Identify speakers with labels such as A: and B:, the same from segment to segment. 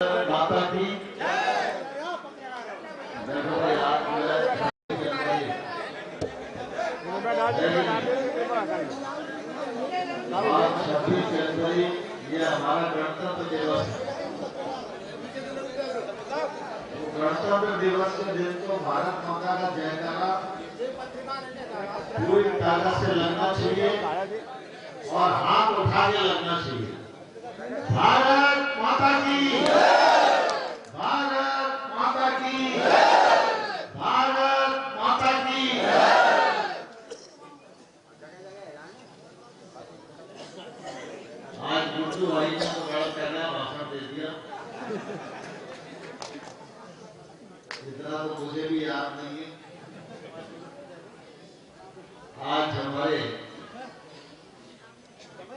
A: माता की आज 26 जनवरी ये हमारा गणतंत्र दिवस है। गणतंत्र दिवस के दिन तो भारत माता का जयकारा पूरी ताकत से लगना चाहिए और हाथ उठा के लगना चाहिए। भारत माता की, भारत माता की, भारत माता की। आज गुड्डू भाई ने तो बड़ा पहला भाषण दे दिया, इतना तो मुझे भी याद नहीं है। आज हमारे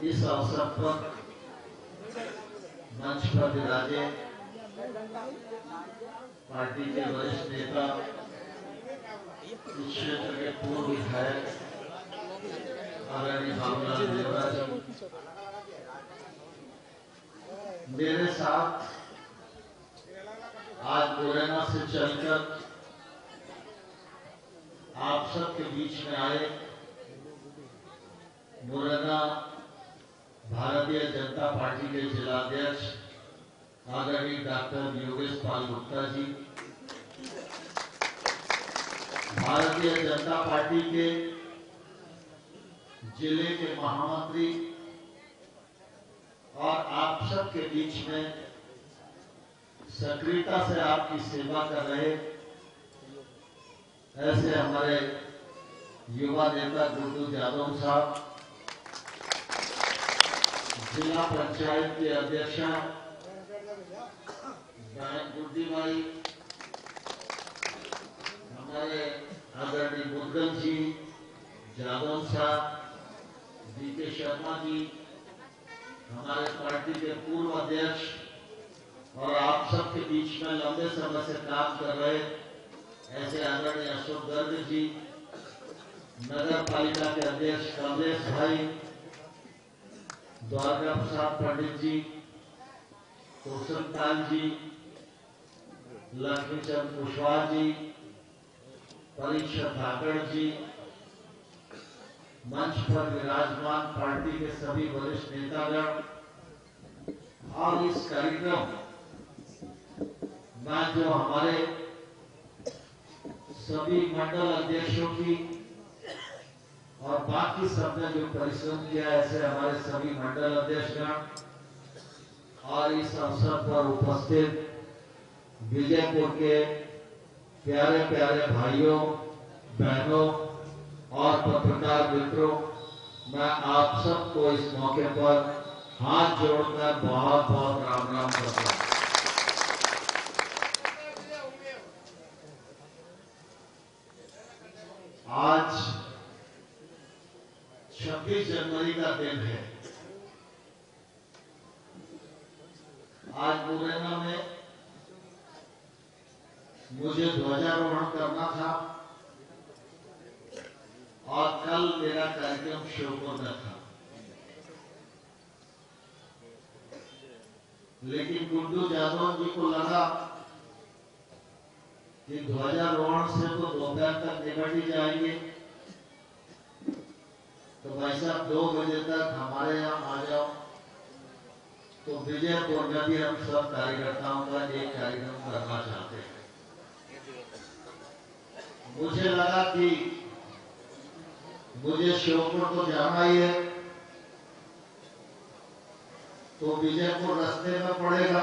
A: इस अवसर पर मंच पर विराजे पार्टी के वरिष्ठ नेता, इस क्षेत्र के पूर्व विधायक आदरणीय बाबूलाल देवरा जी, मेरे साथ आज मुरैना से चलकर आप सबके बीच में आए मुरैना भारतीय जनता पार्टी के जिलाध्यक्ष आदरणीय डॉक्टर योगेश पाल गुप्ता जी, भारतीय जनता पार्टी के जिले के महामंत्री और आप सबके बीच में सक्रियता से आपकी सेवा कर रहे ऐसे हमारे युवा नेता गुड्डू यादव साहब, जिला पंचायत के अध्यक्षा गुड्डी भाई, हमारे आदरणीय मुद्गल जी, यादव साहब, बीके शर्मा जी, हमारे पार्टी के पूर्व अध्यक्ष और आप सबके बीच में लंबे समय से काम कर रहे ऐसे आदरणीय अशोक गर्ग जी, नगर पालिका के अध्यक्ष कमलेश भाई, द्वारका प्रसाद पंडित जी, कुशल पाल जी, लक्ष्मीचंद कुशवाहा जी, परीक्षा धाकड़ जी, मंच पर विराजमान पार्टी के सभी वरिष्ठ नेतागण और इस कार्यक्रम में जो हमारे सभी मंडल अध्यक्षों की और बाकी सबने जो परिश्रम किया ऐसे हमारे सभी मंडल अध्यक्षगण और इस अवसर पर उपस्थित विजयपुर के प्यारे प्यारे भाइयों बहनों और पत्रकार मित्रों, मैं आप सबको इस मौके पर हाथ जोड़कर बहुत बहुत राम राम करता हूं। आज 26 जनवरी का दिन है। आज मुरैना में मुझे ध्वजारोहण करना था और कल मेरा कार्यक्रम श्योपुर में था, लेकिन गुड्डू यादव जी को लगा कि ध्वजारोहण से तो दोपहर तक निकट ही जाएंगे, तो भाई साहब 2 बजे तक हमारे यहाँ आ जाओ। तो विजयपुर में भी हम सब कार्यकर्ताओं का एक कार्यक्रम करना चाहते हैं। मुझे लगा कि मुझे श्योपुर तो जाना ही है, तो विजयपुर रास्ते में पड़ेगा,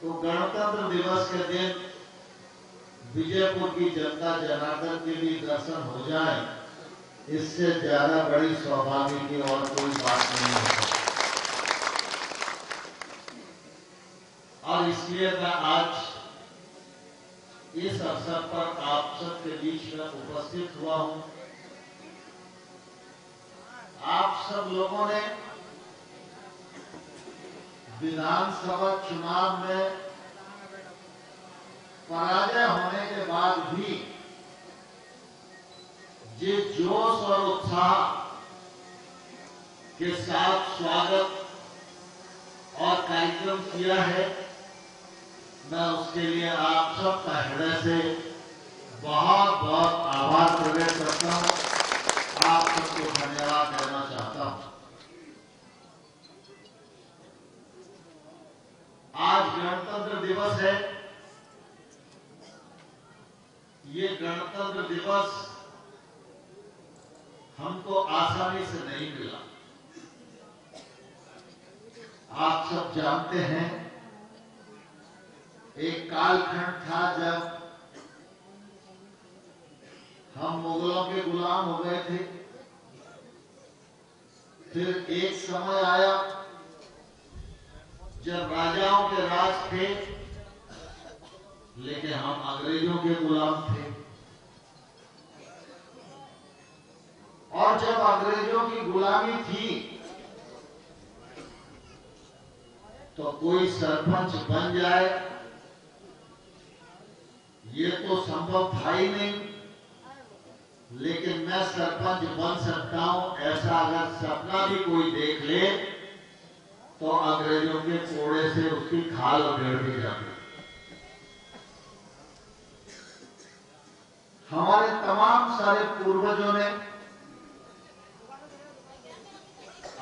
A: तो गणतंत्र दिवस के दिन विजयपुर की जनता जनार्दन के भी दर्शन हो जाए, इससे ज्यादा बड़ी सौभाग्य की और कोई बात नहीं है। और इसलिए मैं आज इस अवसर पर आप सबके बीच में उपस्थित हुआ हूं। आप सब लोगों ने विधानसभा चुनाव में पराजय होने के बाद भी जिस जोश और उत्साह के साथ स्वागत और कार्यक्रम किया है। मैं उसके लिए आप सबका हृदय से बहुत बहुत आभार प्रकट करता हूं, आप सबको धन्यवाद देना चाहता हूं। आज गणतंत्र दिवस है। ये गणतंत्र दिवस हमको आसानी से नहीं मिला। आप सब जानते हैं, एक कालखंड था जब हम मुगलों के गुलाम हो गए थे। फिर एक समय आया जब राजाओं के राज थे, लेकिन हम अंग्रेजों के गुलाम थे। और जब अंग्रेजों की गुलामी थी तो कोई सरपंच बन जाए ये तो संभव था ही नहीं, लेकिन मैं सरपंच बन सकता हूं ऐसा अगर सपना भी कोई देख ले तो अंग्रेजों के कोड़े से उसकी खाल उधेड़ दी जाती। हमारे तमाम सारे पूर्वजों ने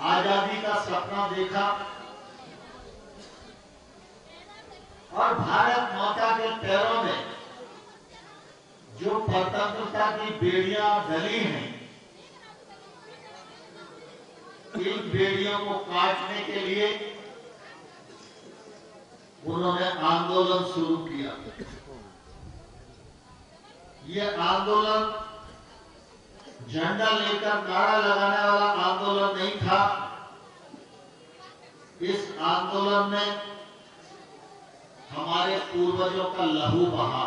A: आजादी का सपना देखा और भारत माता के पैरों में जो स्वतंत्रता की बेड़ियां डली हैं, इन बेड़ियों को काटने के लिए उन्होंने आंदोलन शुरू किया। ये आंदोलन झंडा लेकर नारा लगाने वाला आंदोलन नहीं था। इस आंदोलन में हमारे पूर्वजों का लहू बहा।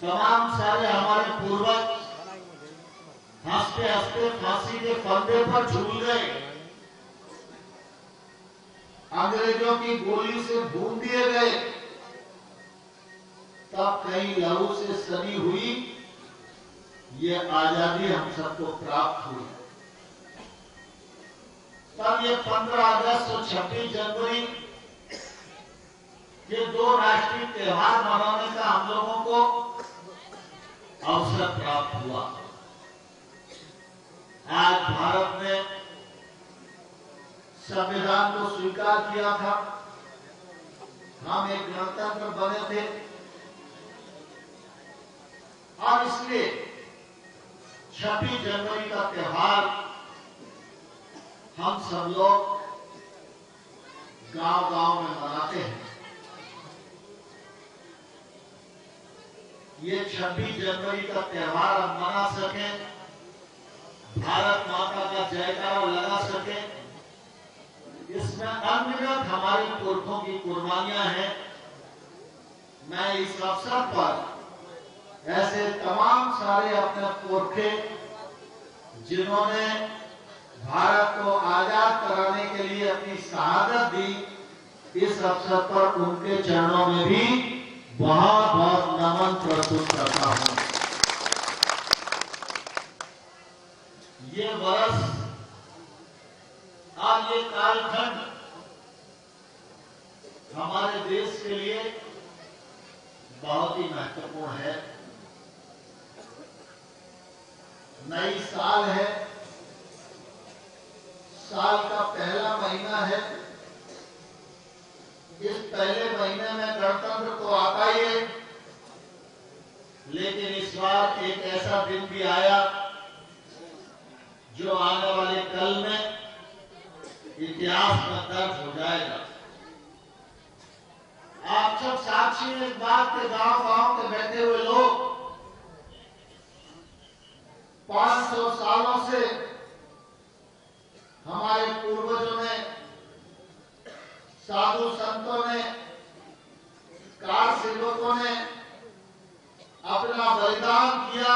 A: तमाम सारे हमारे पूर्वज हंसते हंसते फांसी के फंदे पर झूल गए, अंग्रेजों की गोली से भून दिए गए। तब कहीं लहू से सनी हुई ये आजादी हम सबको प्राप्त हुई। तब ये 15 अगस्त और 26 जनवरी ये दो राष्ट्रीय त्योहार मनाने का हम लोगों को अवसर प्राप्त हुआ। आज भारत ने संविधान को स्वीकार किया था, हम एक गणतंत्र बने थे और इसलिए 26 जनवरी का त्योहार हम सब लोग गांव-गांव में मनाते हैं। ये 26 जनवरी का त्योहार हम मना सकें, भारत माता का जयकारा लगा सके, इसमें अनगिनत हमारे पुरखों की कुर्बानियां हैं। मैं इस अवसर पर ऐसे तमाम सारे अपने पुरखे जिन्होंने भारत को आजाद कराने के लिए अपनी शहादत दी, इस अवसर पर उनके चरणों में भी बहुत बहुत नमन प्रस्तुत करता हूं। ये वर्ष आज ये कालखंड हमारे देश के लिए बहुत ही महत्वपूर्ण है। नई साल है, साल का पहला महीना है। इस पहले महीने में गणतंत्र तो आता ही है, लेकिन इस बार एक ऐसा दिन भी आया जो आने वाले कल में इतिहास में दर्ज हो जाएगा। आप सब साक्षी हैं इस बात के, गांव-गांव के बैठे हुए लोग 500 सालों से हमारे पूर्वजों ने, साधु संतों ने, कार सेवकों ने अपना बलिदान किया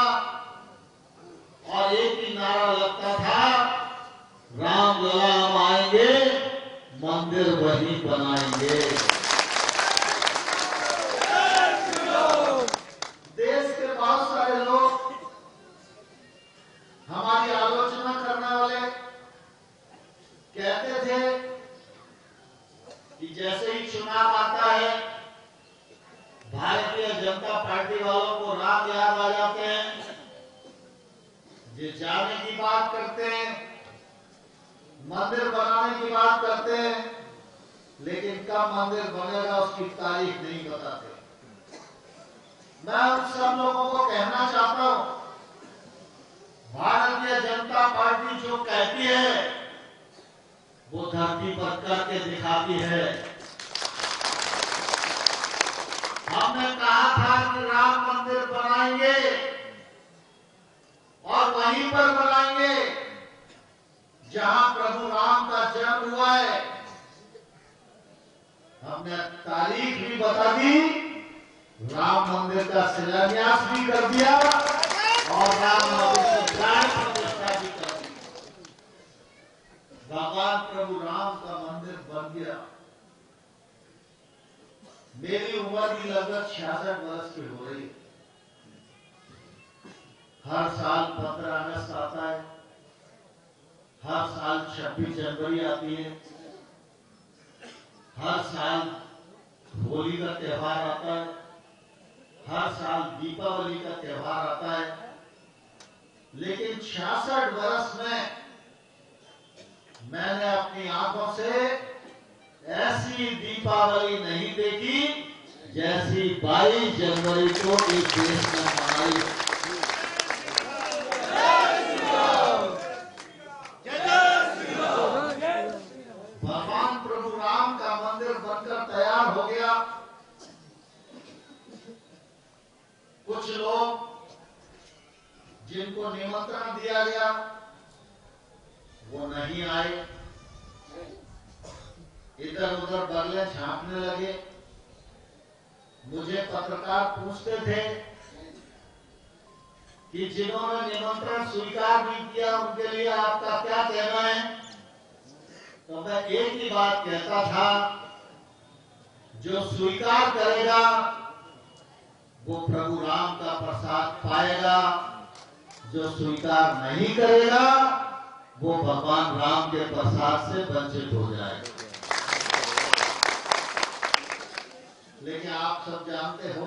A: और एक ही नारा लगता था, राम लला हम आएंगे, मंदिर वही बनाएंगे। देश के बहुत सारे लोग हमारी आलोचना करने वाले कहते थे कि जैसे ही चुनाव आता है भारतीय जनता पार्टी वालों को राम याद आ जाते हैं, ये जाने की बात करते हैं, मंदिर बनाने की बात करते हैं, लेकिन कब मंदिर बनेगा उसकी तारीख नहीं बताते। मैं उन सब लोगों को कहना चाहता हूं, भारतीय जनता पार्टी जो कहती है वो धरती पर करके दिखाती है। हमने कहा था कि राम मंदिर बनाएंगे और वहीं पर बनाएंगे जहां प्रभु राम का जन्म हुआ है। हमने तारीख भी बता दी, राम मंदिर का शिलान्यास भी कर दिया और राम मंदिर की प्राण प्रतिष्ठा भी कर दी। भगवान प्रभु राम का मंदिर बन गया। मेरी उम्र भी लगभग 66 वर्ष की हो रही है। हर साल 15 अगस्त आता है, हर साल 26 जनवरी आती है, हर साल होली का त्योहार आता है, हर साल दीपावली का त्योहार आता है, लेकिन 66 वर्ष में मैंने अपनी आंखों से ऐसी दीपावली नहीं देखी जैसी 22 जनवरी को इस देश में मनाई। भगवान प्रभु राम का मंदिर बनकर तैयार हो गया। कुछ लोग जिनको निमंत्रण दिया गया वो नहीं आए, इधर उधर बगले झांकने लगे। मुझे पत्रकार पूछते थे कि जिन्होंने निमंत्रण स्वीकार नहीं किया उनके लिए आपका क्या कहना है? तो मैं एक ही बात कहता था, जो स्वीकार करेगा वो प्रभु राम का प्रसाद पाएगा, जो स्वीकार नहीं करेगा वो भगवान राम के प्रसाद से वंचित हो जाएगा। लेकिन आप सब जानते हो,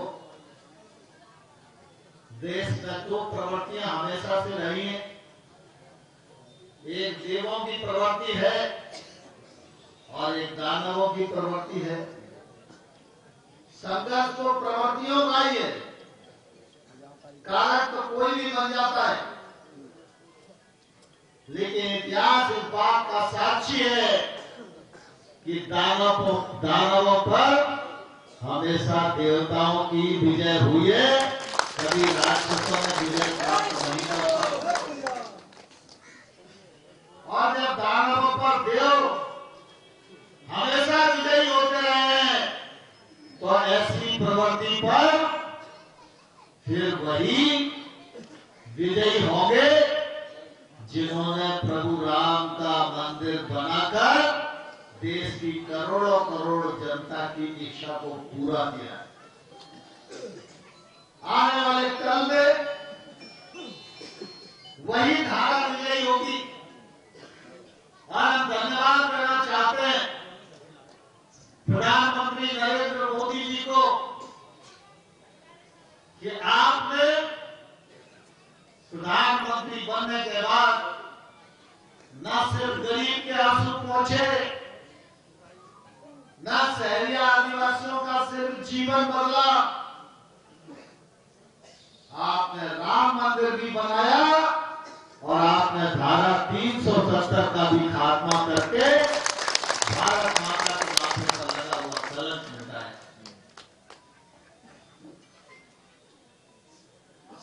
A: देश में दो प्रवृत्तियां हमेशा से रही हैं। एक देवों की प्रवृत्ति है और एक दानवों की प्रवृत्ति है। संघर्ष तो प्रवृत्तियों का ही है, कारक तो कोई भी बन जाता है, लेकिन इतिहास इस बात का साक्षी है कि दानवों पर हमेशा देवताओं की विजय हुई है, कभी राक्षसों ने विजय प्राप्त नहीं किया। और जब दानवों पर देव हमेशा विजयी होते रहे हैं, तो ऐसी प्रवृत्ति पर फिर वही विजयी होंगे जिन्होंने प्रभु राम का मंदिर बनाकर देश की करोड़ों करोड़ जनता की इच्छा को पूरा किया। आने वाले कल में वही धारा विजयी होगी। और हम धन्यवाद करना चाहते हैं प्रधानमंत्री नरेंद्र मोदी जी को कि आपने प्रधानमंत्री बनने के बाद न सिर्फ गरीब के आंसू पहुंचे, न शहरी आदिवासियों का सिर्फ जीवन बदला, आपने राम मंदिर भी बनाया और आपने धारा 370 का भी खात्मा करके भारत माता के माथे पर लगा हुआ कलंक मिटाया।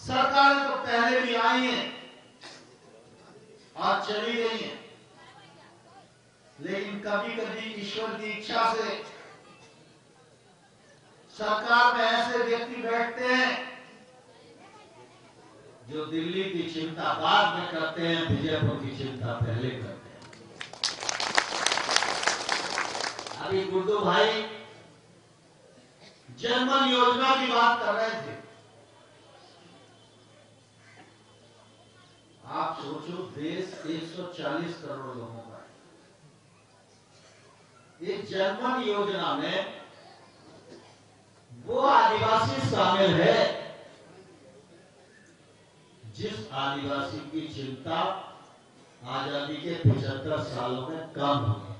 A: सरकारें तो पहले भी आई हैं और चली गई हैं, लेकिन कभी कभी ईश्वर की इच्छा से सरकार में ऐसे व्यक्ति बैठते हैं जो दिल्ली की चिंता बाद में करते हैं, विजयपुर की चिंता पहले करते हैं। अभी गुड्डू भाई जनमन योजना की बात कर रहे थे। आप सोचो, देश 140 करोड़ लोगों का है। इस जनमन योजना में वो आदिवासी शामिल है जिस आदिवासी की चिंता आजादी के 75 सालों में कम हुई।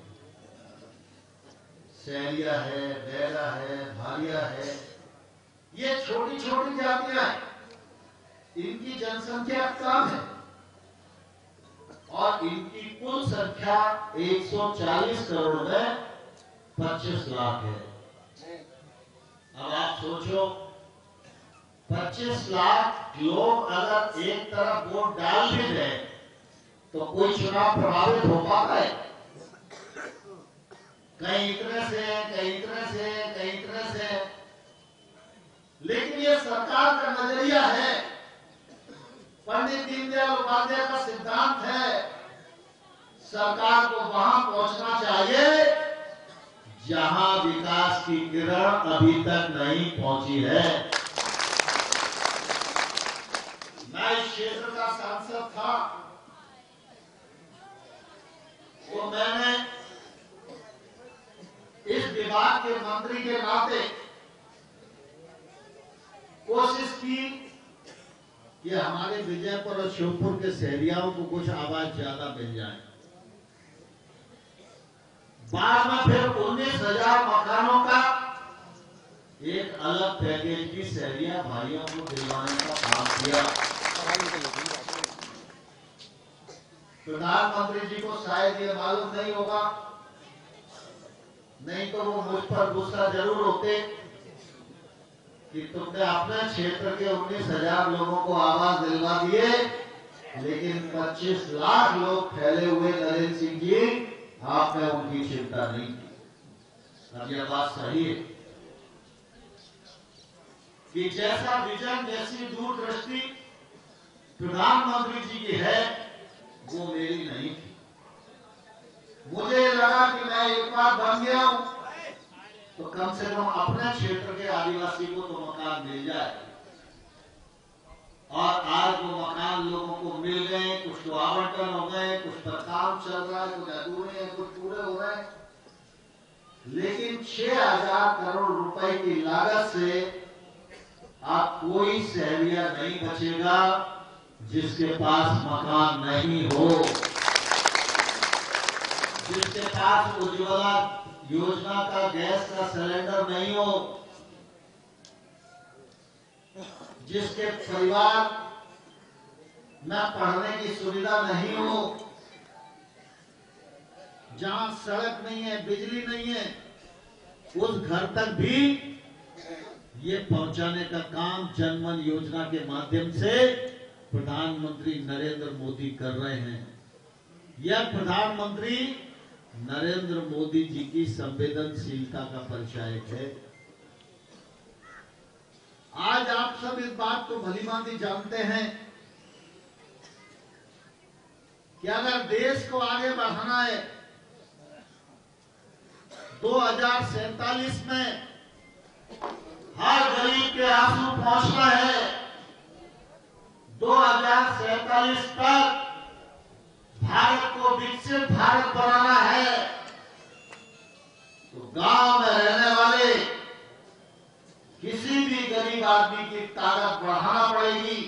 A: सैलिया है, बैरा है, भारिया है, ये छोटी छोटी जातियां हैं, इनकी जनसंख्या कम है और इनकी कुल संख्या 140 करोड़ में 25 लाख है। अब आप सोचो, 25 लाख लोग अगर एक तरफ वोट डाल भी दें तो कोई चुनाव प्रभावित हो पाता है? कहीं इतने से, कहीं इतने से, कहीं इतने से। लेकिन ये सरकार का नजरिया है, पंडित दीनदयाल उपाध्याय का सिद्धांत है, सरकार को वहां पहुंचना चाहिए जहां विकास की किरण अभी तक नहीं पहुंची है। मैं इस क्षेत्र का सांसद था तो मैंने इस विभाग के मंत्री के नाते कोशिश की कि हमारे विजयपुर और श्योपुर के शहरियाओं को कुछ आवाज ज्यादा मिल जाए। बाद में फिर 19,000 मकानों का एक अलग पैकेज की शहरिया भाइयों को दिलवाने का काम किया। प्रधानमंत्री जी को शायद ये मालूम नहीं होगा, नहीं तो वो मुझ पर गुस्सा जरूर होते कि तुमने अपने क्षेत्र के 19,000 लोगों को आवाज दिलवा दिए, लेकिन 25 लाख लोग फैले हुए नरेंद्र सिंह जी, आपने उनकी चिंता नहीं की। अब यह बात सही है कि जैसा विजन, जैसी दूरदृष्टि प्रधानमंत्री जी की है, वो मेरी नहीं थी। मुझे लगा कि मैं एक बार बन गया हूं तो कम से कम अपने क्षेत्र के आदिवासी को तो मकान मिल जाए। और आज वो मकान लोगों को मिल गए, कुछ तो आवंटन हो गए, कुछ पर काम चल रहा है, कुछ अधूरे हैं, कुछ पूरे हो रहे हैं। लेकिन 6,000 करोड़ रुपए की लागत से आप कोई शहरिया नहीं बचेगा जिसके पास मकान नहीं हो, जिसके पास उज्ज्वला योजना का गैस का सिलेंडर नहीं हो, जिसके परिवार में पढ़ने की सुविधा नहीं हो, जहां सड़क नहीं है, बिजली नहीं है, उस घर तक भी ये पहुंचाने का काम जनमन योजना के माध्यम से प्रधानमंत्री नरेंद्र मोदी कर रहे हैं। यह प्रधानमंत्री नरेंद्र मोदी जी की संवेदनशीलता का परिचायक है। आज आप सब इस बात को भलीभांति जानते हैं कि अगर देश को आगे बढ़ाना है, 2047 में हर गरीब के आंसू पहुंचना है, 2047 तक भारत को विकसित भारत बनाना है, तो गांव में रहने वाले किसी भी गरीब आदमी की ताकत बढ़ाना पड़ेगी।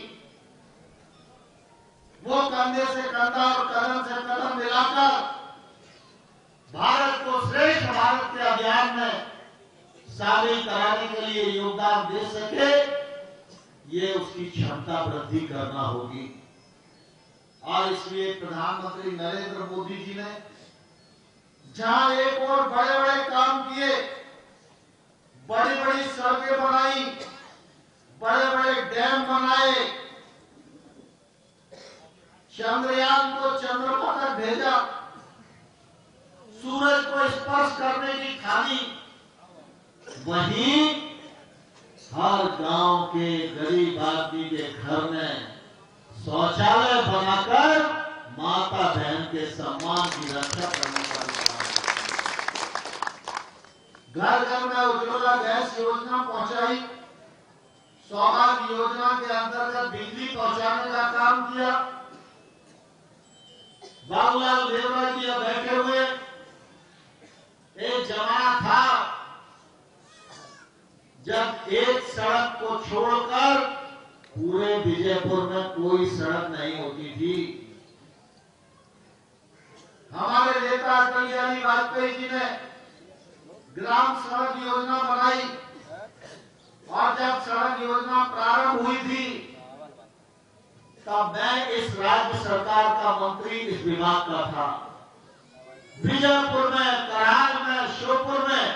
A: वो कंधे से कंधा और कदम से कदम मिलाकर भारत को श्रेष्ठ भारत के अभियान में शामिल कराने के लिए योगदान दे सके, ये उसकी क्षमता वृद्धि करना होगी। और इसलिए प्रधानमंत्री नरेंद्र मोदी जी ने जहां एक और बड़े बड़े काम किए, बड़ी बड़ी सड़कें बनाई, बड़े बड़े डैम बनाए, चंद्रयान को चंद्रमा तक भेजा, सूरज को स्पर्श करने की ठानी, वहीं हर गांव के गरीब आदमी के घर में शौचालय बनाकर माता बहन के सम्मान की रक्षा करने का घर घर में उज्ज्वला गैस योजना पहुंचाई, सौभाग्य योजना के अंतर्गत बिजली पहुंचाने का काम किया। बाबूलाल देवरा जी बैठे हुए एक जमाना था जब एक सड़क को छोड़कर पूरे विजयपुर में कोई सड़क नहीं होती थी। हमारे नेता अटल बिहारी वाजपेयी जी ने ग्राम सड़क योजना बनाई और जब सड़क योजना प्रारंभ हुई थी तब मैं इस राज्य सरकार का मंत्री इस विभाग का था। विजयपुर में, कराल में, श्योपुर में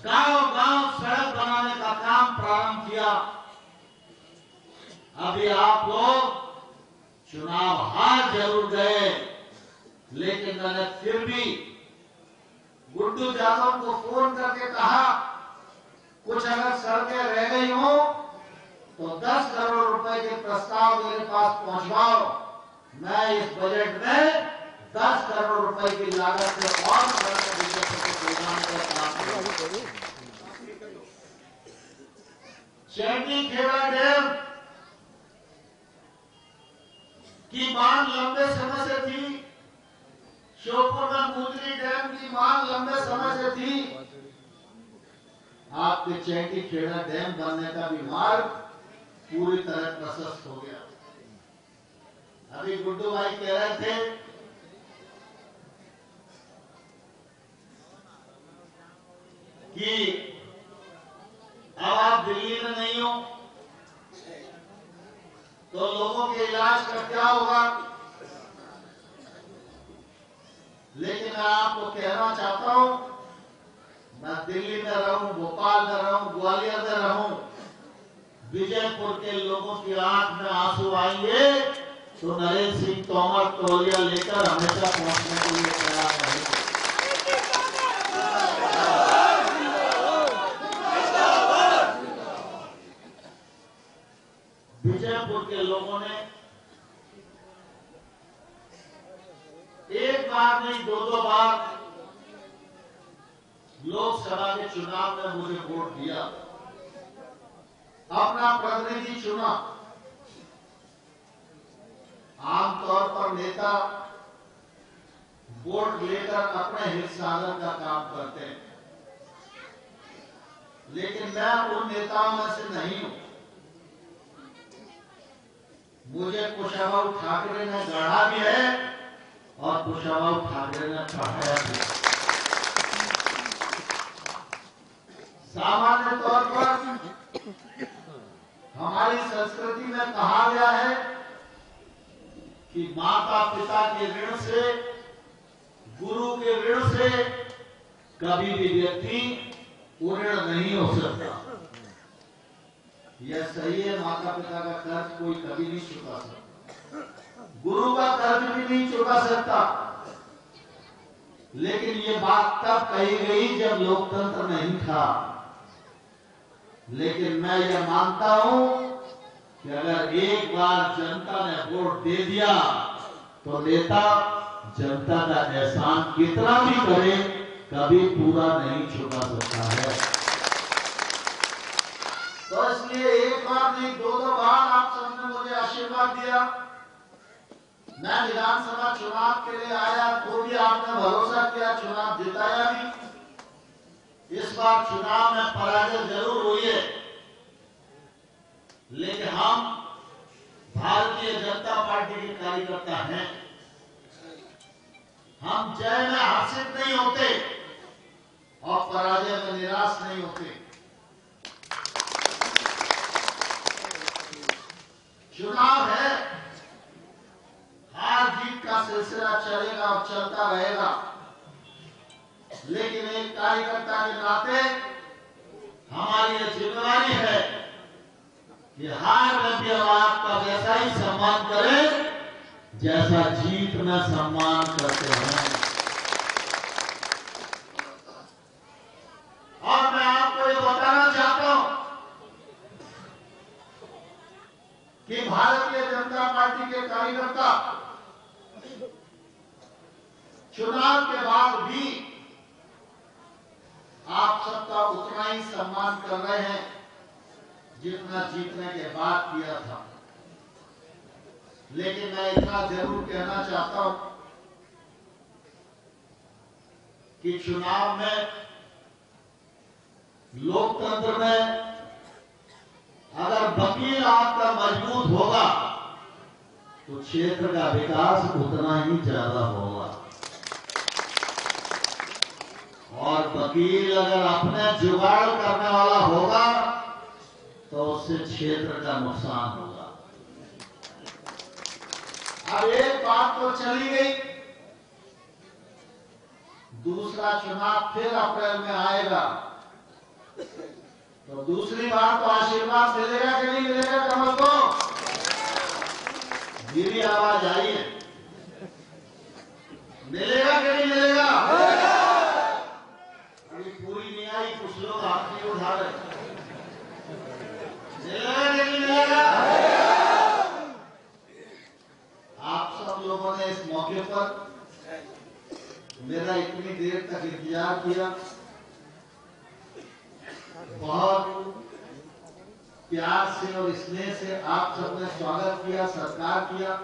A: गांव-गांव सड़क बनाने का काम प्रारंभ किया। अभी आप लोग चुनाव हार जरूर गए, लेकिन मैंने फिर भी गुड्डू यादव को फोन करके कहा कुछ अगर सड़कें रह गई हो तो 10 करोड़ रुपए के प्रस्ताव मेरे पास पहुंचवाओ। मैं इस बजट में 10 करोड़ रुपए की लागत से और चैनी खेड़ा डैम की मांग लंबे समय से थी, श्योपुर में मुजरी डैम की मांग लंबे समय से थी। आपके चैनी खेड़ा डैम बनने का भी मार्ग पूरी तरह प्रशस्त हो गया। अभी गुड्डू भाई कह रहे थे कि अब आप दिल्ली में नहीं हो तो लोगों के इलाज का क्या होगा। लेकिन मैं आपको कहना चाहता हूं, मैं दिल्ली में रहूं, भोपाल में रहूं, ग्वालियर में रहूं, विजयपुर के लोगों की आंख में आंसू आएंगे तो नरेंद्र सिंह तोमर तौलिया लेकर हमेशा पहुंचने के लिए तैयार रहेंगे। विजयपुर के लोगों ने एक बार नहीं 2-2 बार लोकसभा के चुनाव में मुझे वोट दिया, अपना प्रतिनिधि चुना। आमतौर पर नेता वोट लेकर अपने हित साधन का काम करते हैं, लेकिन मैं उन नेताओं में से नहीं हूं। मुझे कुशाभाऊ ठाकरे ने गढ़ा भी है और कुशाभाऊ ठाकरे ने पढ़ाया भी। सामान्य तौर पर हमारी संस्कृति में कहा गया है कि माता पिता के ऋण से, गुरु के ऋण से कभी भी व्यक्ति ऋण नहीं हो सकता। यह सही है, माता पिता का कर्ज कोई कभी नहीं चुका सकता, गुरु का कर्ज भी नहीं चुका सकता। लेकिन ये बात तब कही गई जब लोकतंत्र नहीं था। लेकिन मैं यह मानता हूं कि अगर एक बार जनता ने वोट दे दिया तो नेता जनता का एहसान कितना भी करे कभी पूरा नहीं चुका सकता है। तो इसलिए एक बार नहीं 2-2 बार आप सबने मुझे आशीर्वाद दिया। मैं विधानसभा चुनाव के लिए आया तो भी आपने भरोसा किया, चुनाव जिताया भी। इस बार चुनाव में पराजय जरूर हुई है, लेकिन हम भारतीय जनता पार्टी के कार्यकर्ता हैं। हम जय में हर्षित नहीं होते और पराजय में निराश नहीं होते। चुनाव है, हार जीत का सिलसिला चलेगा और चलता रहेगा, लेकिन एक कार्यकर्ता के नाते हमारी यह जिम्मेदारी है कि हार में भी हम आपका वैसा ही सम्मान करें जैसा जीत में सम्मान करते हैं। और मैं आपको ये बताना चाहता हूं कि भारतीय जनता पार्टी के कार्यकर्ता चुनाव के बाद भी आप सबका उतना ही सम्मान कर रहे हैं जितना जीतने के बाद किया था। लेकिन मैं इतना जरूर कहना चाहता हूं कि चुनाव में, लोकतंत्र में अगर वकील आपका मजबूत होगा तो क्षेत्र का विकास उतना ही ज्यादा होगा, और वकील अगर अपने जुगाड़ करने वाला होगा तो उससे क्षेत्र का नुकसान होगा। अब एक बात तो चली गई, दूसरा चुनाव फिर अप्रैल में आएगा, तो दूसरी बार तो आशीर्वाद मिलेगा कि नहीं मिलेगा कमल को? मेरी आवाज आई है, मिलेगा कि नहीं मिलेगा? अभी पूरी नहीं आई, कुछ लोग हाथ नहीं उठा रहे। मिलेगा कि नहीं मिलेगा? आप सब लोगों ने इस मौके पर मेरा इतनी देर तक इंतजार किया, बहुत प्यार से और स्नेह से आप सबने स्वागत किया, सत्कार किया।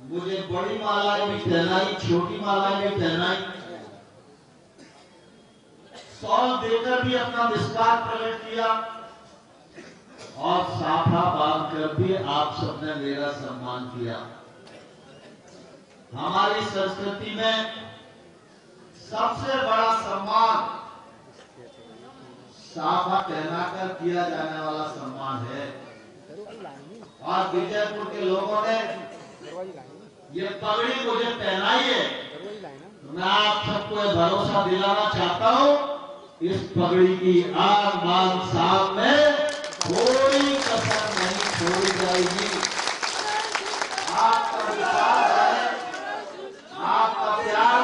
A: मुझे बड़ी मालाएं भी पहनाई, छोटी मालाएं भी पहनाई, शॉल देकर भी अपना विश्वास प्रकट किया, और साफा बांधकर भी आप सबने मेरा सम्मान किया। हमारी संस्कृति में सबसे बड़ा सम्मान साफा पहनाकर किया जाने वाला सम्मान है, और विजयपुर के लोगों ने ये पगड़ी मुझे पहनाई है। मैं आप सबको भरोसा दिलाना चाहता हूं, इस पगड़ी की आग मान शाम में कोई कसर नहीं छोड़ी जाएगी। आपका विश्वास बढ़े, आपका प्यार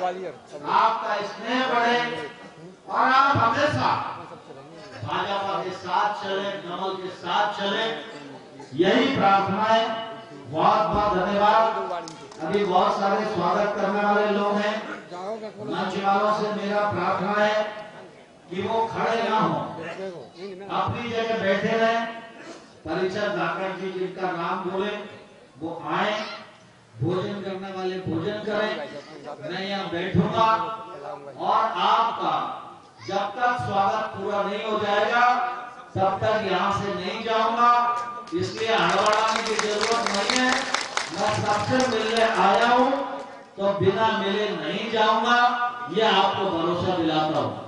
A: बढ़े, आपका स्नेह बढ़े, और आप हमेशा भाजपा के साथ चले, कमल के साथ चले, यही प्रार्थना है। बहुत बहुत धन्यवाद। अभी बहुत सारे स्वागत करने वाले लोग हैं, मंच वालों से मेरा प्रार्थना है कि वो खड़े ना हो, अपनी जगह बैठे रहें। परिचय दाकर जी जिनका नाम बोले वो आए, भोजन करने वाले भोजन करें। मैं यहाँ बैठूंगा और आपका जब तक स्वागत पूरा नहीं हो जाएगा तब तक यहाँ से नहीं जाऊंगा, इसलिए हड़बड़ाने की जरूरत नहीं है। मैं सबसे मिलने आया हूँ तो बिना मिले नहीं जाऊंगा, ये आपको भरोसा दिलाता हूँ।